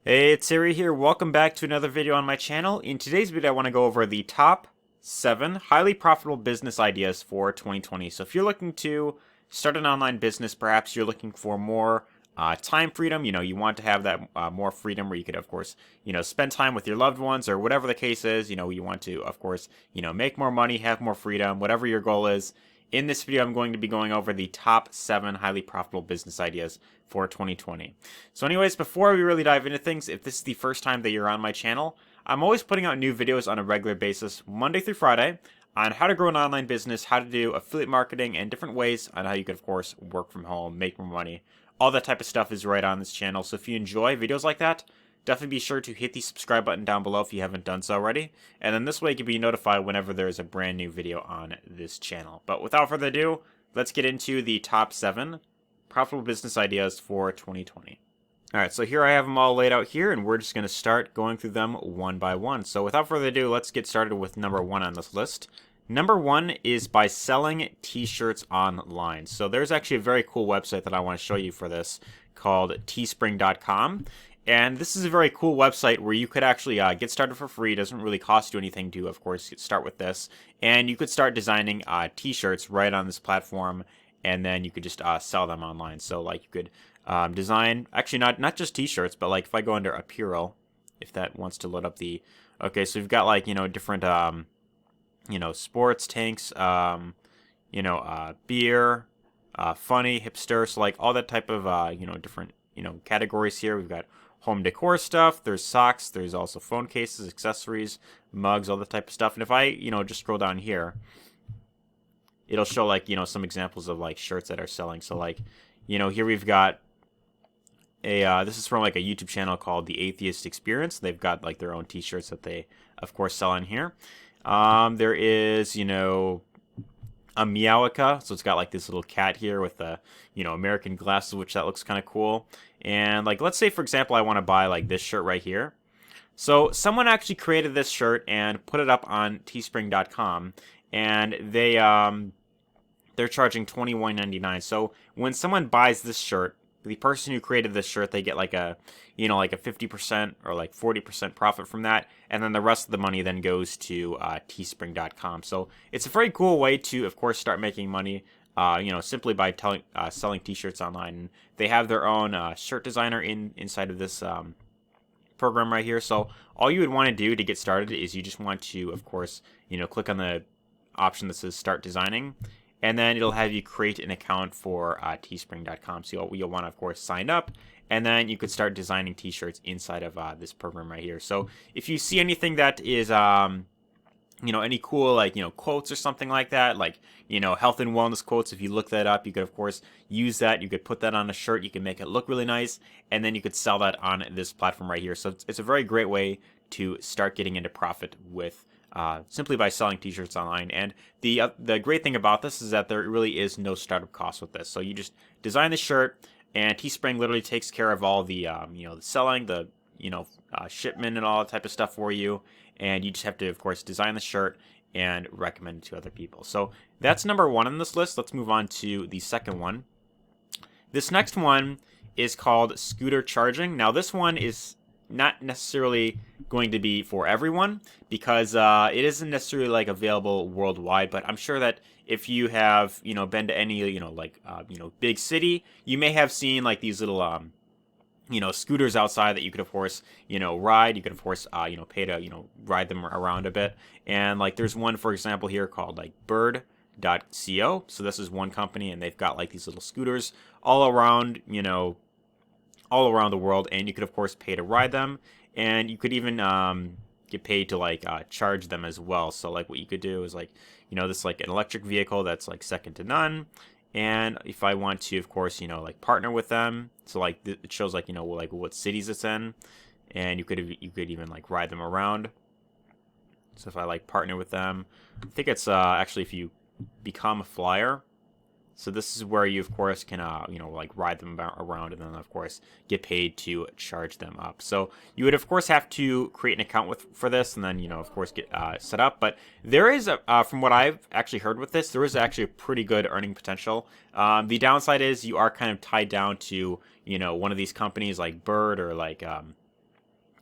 Hey, it's Arie here. Welcome back to another video on my channel. In today's video, I want to go over the top 7 highly profitable business ideas for 2020. So if you're looking to start an online business, perhaps you're looking for more time freedom, you want to have that more freedom where you could, of course, spend time with your loved ones or whatever the case is, you want to, of course, make more money, have more freedom, whatever your goal is. In this video, I'm going to be going over the top 7 highly profitable business ideas for 2020. So anyways, before we really dive into things, if this is the first time that you're on my channel, I'm always putting out new videos on a regular basis, Monday through Friday, on how to grow an online business, how to do affiliate marketing, and different ways on how you can, of course, work from home, make more money. All that type of stuff is right on this channel. So if you enjoy videos like that, definitely be sure to hit the subscribe button down below if you haven't done so already. And then this way you can be notified whenever there's a brand new video on this channel. But without further ado, let's get into the top 7 profitable business ideas for 2020. Alright, so here I have them all laid out here, and we're just going to start going through them one by one. So without further ado, let's get started with number 1 on this list. Number 1 is by selling t-shirts online. So there's actually a very cool website that I want to show you for this called teespring.com. And this is a very cool website where you could actually get started for free. It doesn't really cost you anything to, of course, start with this. And you could start designing t-shirts right on this platform, and then you could just sell them online. So like you could design, actually not just t-shirts, but like if I go under apparel, if that wants to load up the, okay, so we've got like, different, sports tanks, beer, funny, hipster, so like all that type of, different, categories here. We've got home decor stuff, there's socks, there's also phone cases, accessories, mugs, all that type of stuff. And if I, just scroll down here, it'll show like, some examples of like shirts that are selling. So like, here we've got a, this is from like a YouTube channel called The Atheist Experience. They've got like their own t-shirts that they, of course, sell on here. There is, a Meowica, so it's got like this little cat here with the, American glasses, which that looks kind of cool. And like, let's say, for example, I want to buy like this shirt right here. So someone actually created this shirt and put it up on teespring.com, and they're charging $21.99. So when someone buys this shirt, the person who created this shirt, they get like a, like a 50% or like 40% profit from that. And then the rest of the money then goes to teespring.com. So it's a very cool way to, of course, start making money, simply by selling t-shirts online. And they have their own shirt designer inside of this program right here. So all you would want to do to get started is you just want to, of course, click on the option that says start designing. And then it'll have you create an account for teespring.com. So you'll want to, of course, sign up. And then you could start designing t-shirts inside of this program right here. So if you see anything that is, any cool, like, quotes or something like that, like, health and wellness quotes, if you look that up, you could, of course, use that. You could put that on a shirt. You can make it look really nice. And then you could sell that on this platform right here. So it's a very great way to start getting into profit with simply by selling t-shirts online. And the great thing about this is that there really is no startup cost with this. So you just design the shirt, and Teespring literally takes care of all the the selling, the shipment, and all that type of stuff for you. And you just have to, of course, design the shirt and recommend it to other people. So that's number 1 on this list. Let's move on to the second one. This next one is called scooter charging. Now this one is not necessarily going to be for everyone, because it isn't necessarily like available worldwide. But I'm sure that if you have been to any big city, you may have seen like these little scooters outside that you could, of course, ride. You could, of course, pay to ride them around a bit. And like there's one, for example, here called like bird.co. So this is one company, and they've got like these little scooters all around all around the world, and you could, of course, pay to ride them, and you could even get paid to like charge them as well. So like what you could do is like this like an electric vehicle that's like second to none. And if I want to, of course, like partner with them, so like it shows like like what cities it's in, and you could even like ride them around. So if I like partner with them, I think it's actually if you become a flyer. So this is where you, of course, can, like ride them around, and then, of course, get paid to charge them up. So you would, of course, have to create an account for this, and then, of course, get set up. But there is, from what I've actually heard with this, there is actually a pretty good earning potential. The downside is you are kind of tied down to, one of these companies like Bird or like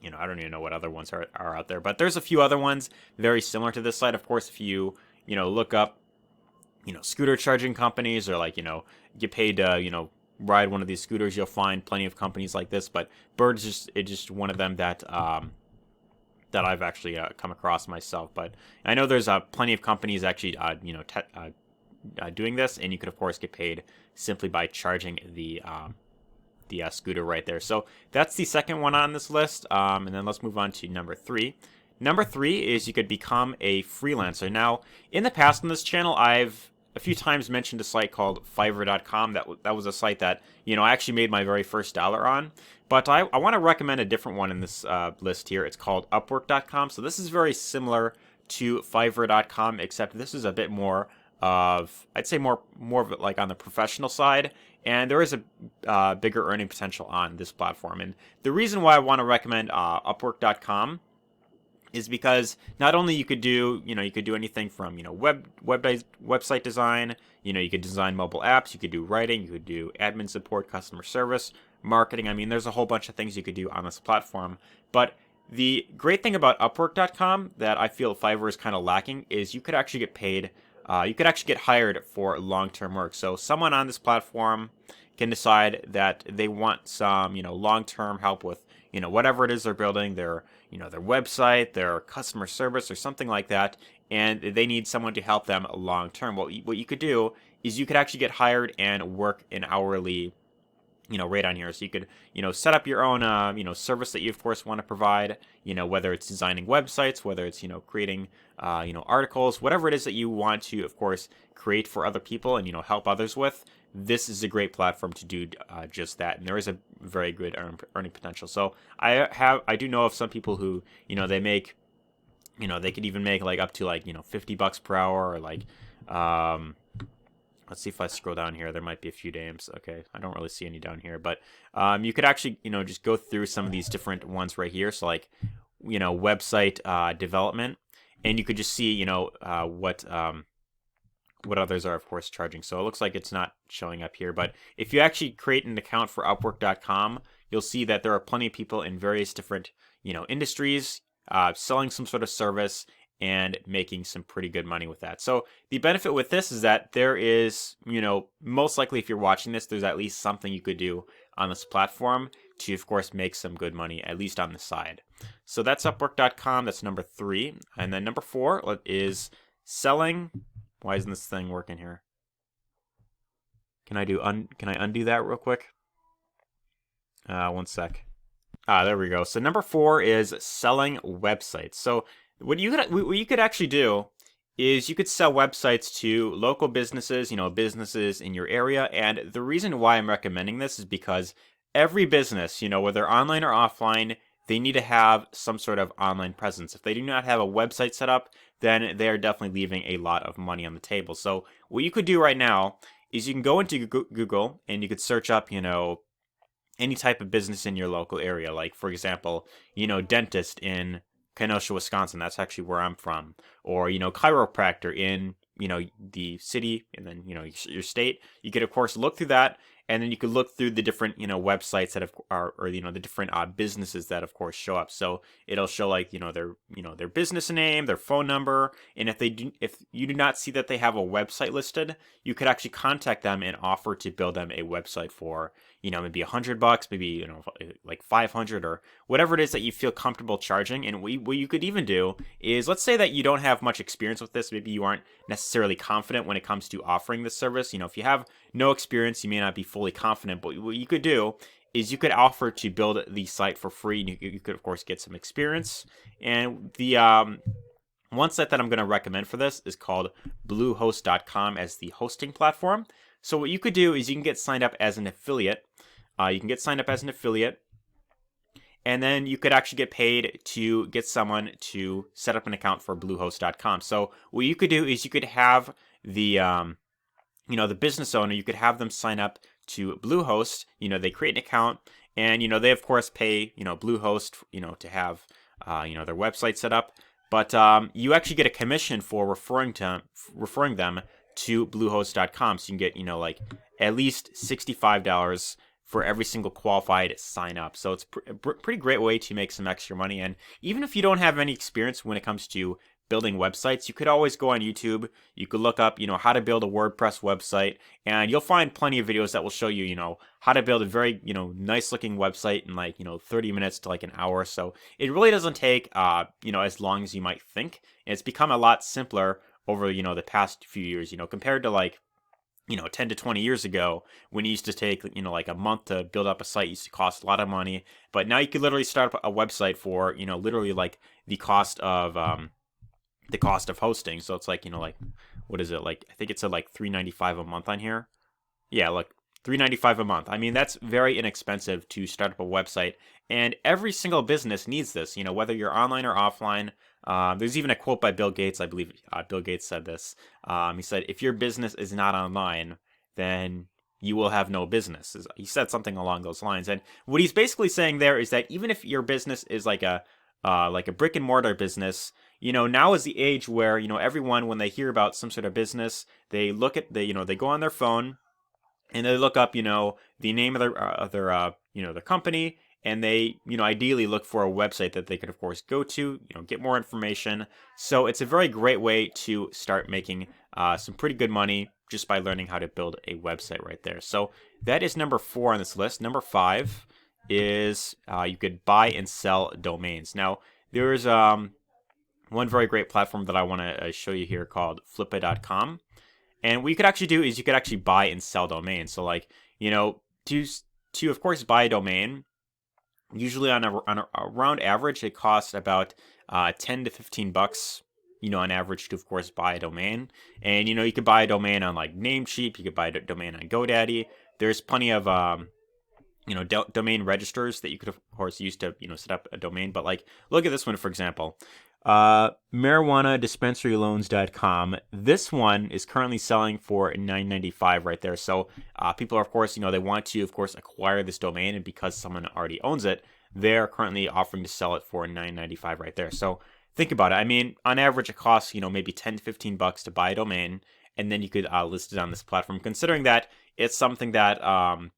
I don't even know what other ones are out there, but there's a few other ones very similar to this site. Of course, if you, look up, scooter charging companies, or like, get paid to, ride one of these scooters, you'll find plenty of companies like this. But Bird is just one of them that I've actually come across myself. But I know there's plenty of companies actually, doing this, and you could of course get paid simply by charging the scooter right there. So that's the second one on this list. And then let's move on to number 3. Number 3 is you could become a freelancer. Now, in the past on this channel, I've a few times mentioned a site called Fiverr.com. That was a site that, I actually made my very first dollar on. But I want to recommend a different one in this list here. It's called Upwork.com. So this is very similar to Fiverr.com, except this is a bit more of, I'd say more of it like on the professional side, and there is a bigger earning potential on this platform. And the reason why I want to recommend Upwork.com is because not only you could do anything from website design, you could design mobile apps, you could do writing, you could do admin support, customer service, marketing. I mean, there's a whole bunch of things you could do on this platform. But the great thing about Upwork.com that I feel Fiverr is kind of lacking is you could actually get paid. You could actually get hired for long-term work. So someone on this platform can decide that they want some, long-term help with, whatever it is they're building, their website, their customer service, or something like that, and they need someone to help them long-term. What you could do is you could actually get hired and work an hourly rate on here. So you could, set up your own, service that you of course want to provide, whether it's designing websites, whether it's, creating, articles, whatever it is that you want to, of course, create for other people and, help others with. This is a great platform to do just that. And there is a very good earning potential. So I do know of some people who, they make, they could even make like up to like, $50 per hour, or like, let's see if I scroll down here. There might be a few names. Okay, I don't really see any down here. But you could actually, just go through some of these different ones right here. So like, website development. And you could just see, what others are, of course, charging. So it looks like it's not showing up here. But if you actually create an account for Upwork.com, you'll see that there are plenty of people in various different, industries selling some sort of service and making some pretty good money with that. So the benefit with this is that there is, most likely if you're watching this, there's at least something you could do on this platform to, of course, make some good money, at least on the side. So that's Upwork.com. That's number 3. And then number 4 is selling. Why isn't this thing working here? Can I undo that real quick? One sec. There we go. So number 4 is selling websites. So what you could actually do is you could sell websites to local businesses, businesses in your area. And the reason why I'm recommending this is because every business, whether online or offline, they need to have some sort of online presence. If they do not have a website set up, then they are definitely leaving a lot of money on the table. So what you could do right now is you can go into Google and you could search up, any type of business in your local area. Like, for example, dentist in Kenosha, Wisconsin. That's actually where I'm from. Or, chiropractor in, the city, and then, your state. You could, of course, look through that. And then you could look through the different, websites that are, or the different businesses that, of course, show up. So it'll show like, their business name, their phone number, and if you do not see that they have a website listed, you could actually contact them and offer to build them a website for, maybe $100, maybe like 500, or whatever it is that you feel comfortable charging. And what you could even do is, let's say that you don't have much experience with this, maybe you aren't necessarily confident when it comes to offering this service. If you have no experience, you may not be fully confident, but what you could do is you could offer to build the site for free. You could, of course, get some experience. And the one site that I'm going to recommend for this is called Bluehost.com as the hosting platform. So what you could do is you can get signed up as an affiliate. And then you could actually get paid to get someone to set up an account for Bluehost.com. So what you could do is you could have the the business owner, you could have them sign up to Bluehost. They create an account, and they of course pay Bluehost to have their website set up. But you actually get a commission for referring them to Bluehost.com. So you can get like at least $65 for every single qualified sign up. So it's a pretty great way to make some extra money. And even if you don't have any experience when it comes to building websites, you could always go on YouTube. You could look up, how to build a WordPress website, and you'll find plenty of videos that will show you, how to build a very, nice looking website in like, 30 minutes to like an hour. So it really doesn't take, as long as you might think. And it's become a lot simpler over, the past few years, compared to like, 10 to 20 years ago when it used to take, like a month to build up a site. It used to cost a lot of money. But now you could literally start up a website for, literally like the cost of hosting. So it's like, what is it? Like, I think it's at like $3.95 a month on here. Yeah, like $3.95 a month. I mean, that's very inexpensive to start up a website. And every single business needs this, whether you're online or offline. There's even a quote by Bill Gates. I believe Bill Gates said this. He said, if your business is not online, then you will have no business. He said something along those lines. And what he's basically saying there is that even if your business is like a brick and mortar business, now is the age where, everyone, when they hear about some sort of business, they look at they go on their phone and they look up, the name of their company, and they, ideally look for a website that they could, of course, go to, get more information. So it's a very great way to start making some pretty good money just by learning how to build a website right there. So that is number 4 on this list. Number 5 is you could buy and sell domains. Now, there's one very great platform that I want to show you here called flippa.com. And what you could actually do is you could actually buy and sell domains. So like, to of course buy a domain, usually on a round average, it costs about 10 to 15 bucks, on average to, of course, buy a domain. And, you could buy a domain on like Namecheap. You could buy a domain on GoDaddy. There's plenty of, domain registers that you could, of course, use to, set up a domain. But like, look at this one, for example. marijuanadispensaryloans.com. This one is currently selling for $9.95 right there. So people are, of course, they want to, of course, acquire this domain, and because someone already owns it, they're currently offering to sell it for $9.95 right there. So think about it. I mean, on average, it costs, maybe 10 to 15 bucks to buy a domain, and then you could list it on this platform, considering that it's something that a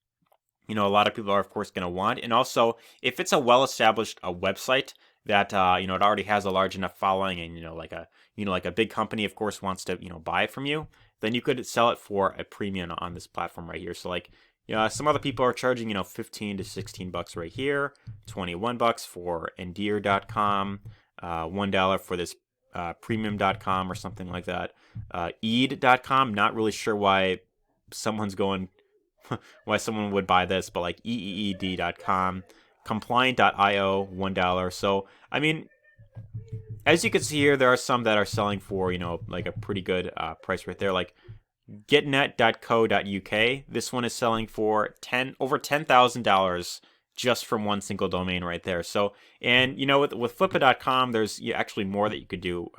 lot of people are, of course, going to want. And also, if it's a well-established website that it already has a large enough following, and like a big company, of course, wants to buy it from you, then you could sell it for a premium on this platform right here. So like, some other people are charging 15 to 16 bucks right here, 21 bucks for endear.com, $1 for this premium.com or something like that. Eed.com, not really sure why someone would buy this, but like eed.com, compliant.io, $1. So I mean, as you can see here, there are some that are selling for like a pretty good price right there. Like getnet.co.uk, this one is selling for over $10,000 just from one single domain right there. So, and with flippa.com, there's actually more that you could do.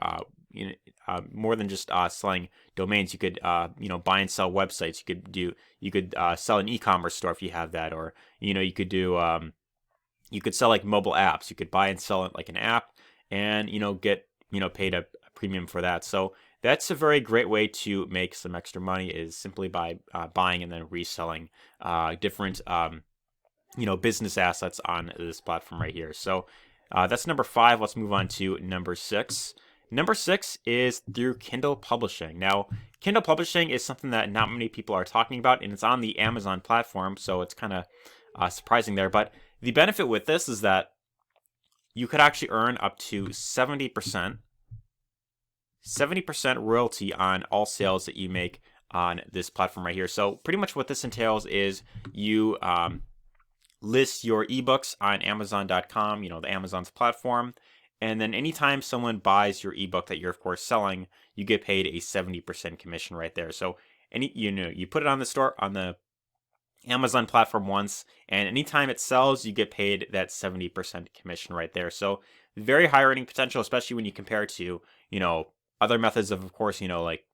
More than just selling domains. You could buy and sell websites. You could sell an e-commerce store if you have that, or you could do you could sell like mobile apps. You could buy and sell it like an app, and get paid a premium for that. So that's a very great way to make some extra money, is simply by buying and then reselling different business assets on this platform right here. So that's number 5. Let's move on to number 6. Number 6 is through Kindle Publishing. Now, Kindle Publishing is something that not many people are talking about, and it's on the Amazon platform, so it's kind of surprising there. But the benefit with this is that you could actually earn up to 70% royalty on all sales that you make on this platform right here. So pretty much what this entails is you list your ebooks on Amazon.com, the Amazon's platform. And then anytime someone buys your ebook that you're, of course, selling, you get paid a 70% commission right there. So you put it on the store, on the Amazon platform once, and anytime it sells, you get paid that 70% commission right there. So very high earning potential, especially when you compare it to, other methods of course, like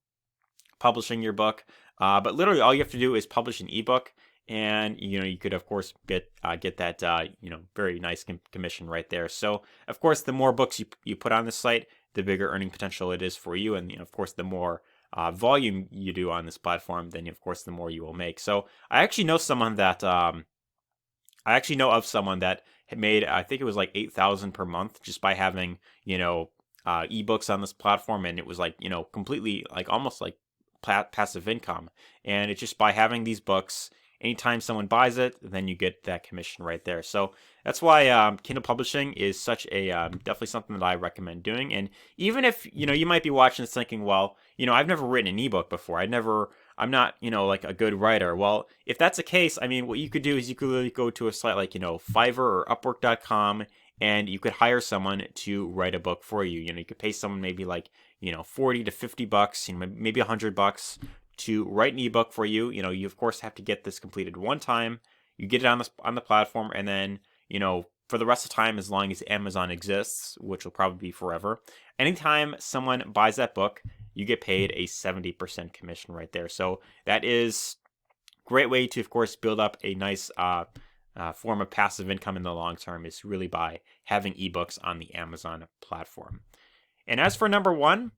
publishing your book. But literally all you have to do is publish an ebook, and you could, of course, get that very nice commission right there. So of course, the more books you put on this site, the bigger earning potential it is for you, and of course, the more volume you do on this platform, then of course the more you will make. So I actually know someone that I actually know of someone that had made, I think it was like 8,000 per month just by having, ebooks on this platform, and it was like, completely like almost like passive income. And it's just by having these books, anytime someone buys it, then you get that commission right there. So that's why Kindle Publishing is such a definitely something that I recommend doing. And even if you might be watching this thinking, well, I've never written an ebook before. I'm not like a good writer. Well, if that's the case, I mean, what you could do is you could really go to a site like Fiverr or Upwork.com, and you could hire someone to write a book for you. You could pay someone maybe like 40 to 50 bucks, maybe $100 to write an ebook for you. You of course have to get this completed one time. You get it on the platform, and then for the rest of the time, as long as Amazon exists, which will probably be forever, anytime someone buys that book, you get paid a 70% commission right there. So that is a great way to, of course, build up a nice form of passive income in the long term, is really by having ebooks on the Amazon platform. And as for number 1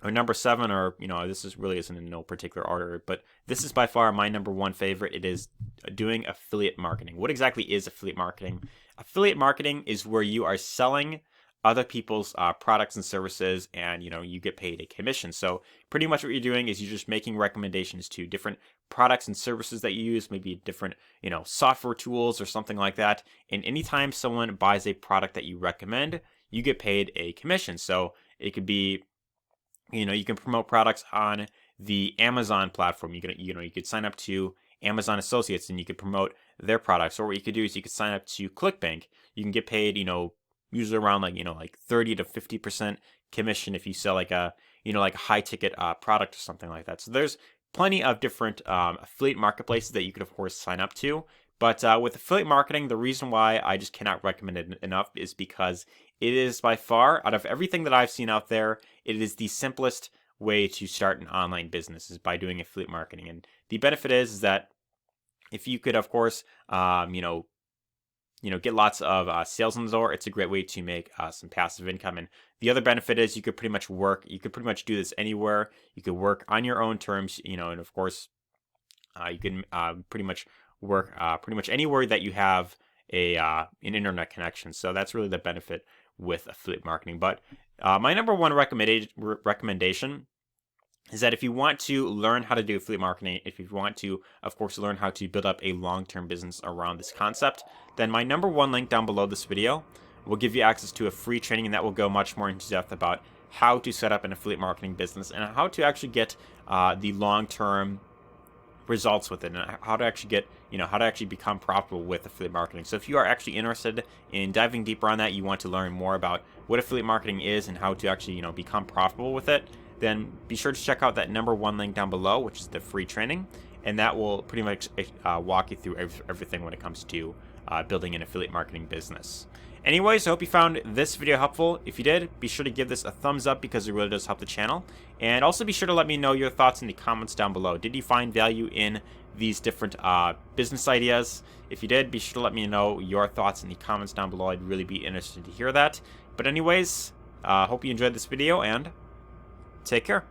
or number 7, or this isn't in no particular order, but this is by far my number 1 favorite. It is doing affiliate marketing. What exactly is affiliate marketing? Affiliate marketing is where you are selling other people's products and services, and you get paid a commission. So pretty much what you're doing is you're just making recommendations to different products and services that you use, maybe different software tools or something like that. And anytime someone buys a product that you recommend, you get paid a commission. So it could be you can promote products on the Amazon platform. You could sign up to Amazon Associates and you could promote their products. Or what you could do is you could sign up to ClickBank. You can get paid usually around like 30 to 50% commission if you sell like a like a high ticket product or something like that. So there's plenty of different affiliate marketplaces that you could of course sign up to. But with affiliate marketing, the reason why I just cannot recommend it enough is because it is by far, out of everything that I've seen out there, it is the simplest way to start an online business, is by doing affiliate marketing. And the benefit is that if you could, of course, get lots of sales in the door, it's a great way to make some passive income. And the other benefit is you could pretty much do this anywhere. You could work on your own terms, and of course, you can pretty much work pretty much anywhere that you have an internet connection. So that's really the benefit with affiliate marketing. But my number 1 recommendation is that if you want to learn how to do affiliate marketing, if you want to, of course, learn how to build up a long-term business around this concept, then my number 1 link down below this video will give you access to a free training, and that will go much more into depth about how to set up an affiliate marketing business and how to actually get the long-term results with it, and how to actually get, how to actually become profitable with affiliate marketing. So if you are actually interested in diving deeper on that, you want to learn more about what affiliate marketing is and how to actually, become profitable with it, then be sure to check out that number 1 link down below, which is the free training, and that will pretty much walk you through everything when it comes to building an affiliate marketing business. Anyways, I hope you found this video helpful. If you did, be sure to give this a thumbs up because it really does help the channel. And also be sure to let me know your thoughts in the comments down below. Did you find value in these different business ideas? If you did, be sure to let me know your thoughts in the comments down below. I'd really be interested to hear that. But anyways, hope you enjoyed this video, and take care.